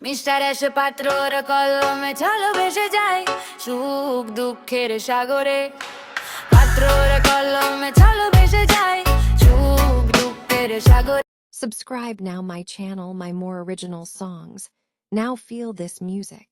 Mister এসে পাত্রর কলমে চলো ভেসে যায় সুখ দুঃখের সাগরে। পাত্রর কলমে চলো ভেসে যায় সুখ দুঃখের সাগরে। Subscribe now my channel, my more original songs. Now feel this music.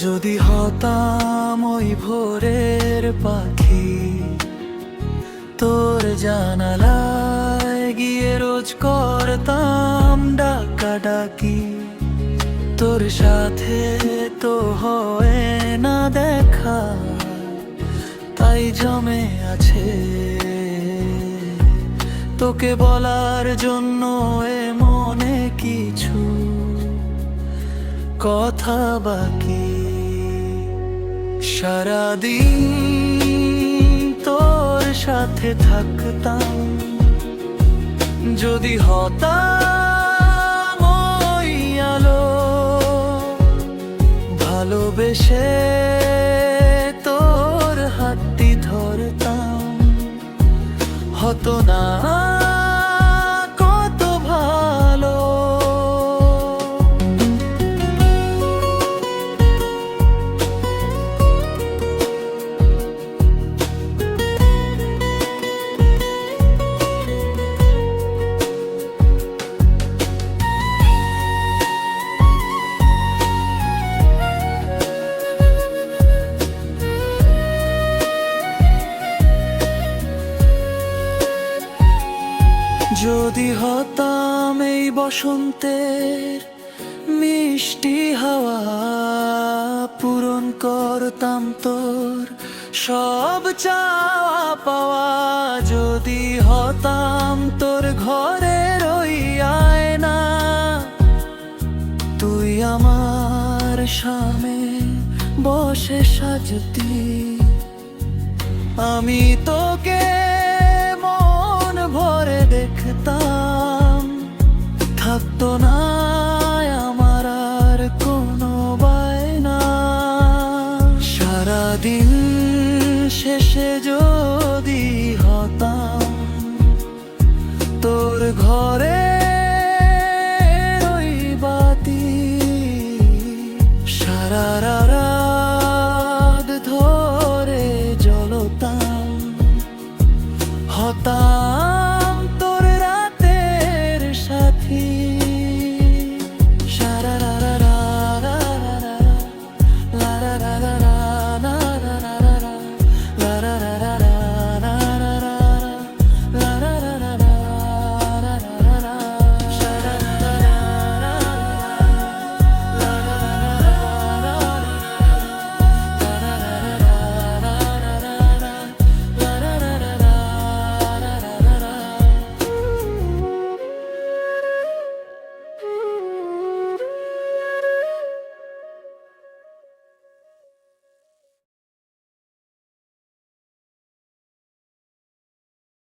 যদি হতাম ওই ভোরের পাখি, তোর জানালায় গিয়ে রোজ করতাম ডাকাডাকি। তোর সাথে তো হয় না দেখা, তাই জমে আছে তোকে বলার জন্য এ মনে কিছু কথা বাকি। সারাদিন তোর সাথে থাকতাম, যদি হতাম ওই আলো, ভালোবেসে তোর হাতটি ধরতাম, হতো না কত ভালো। যদি হতাম এই বসন্তের মিষ্টি হাওয়া, পূরণ করতাম তোর সব চাওয়া পাওয়া। যদি হতাম তোর ঘরের ওই আয়না, তুই আমার সামনে বসে সাজতি, আমি তোকে ভরে দেখতাম, থাকতো না আমার আর কোনো বায়না। সারাদিন শেষে যদি হতাম তোর ঘরে ওই বাতি, সারা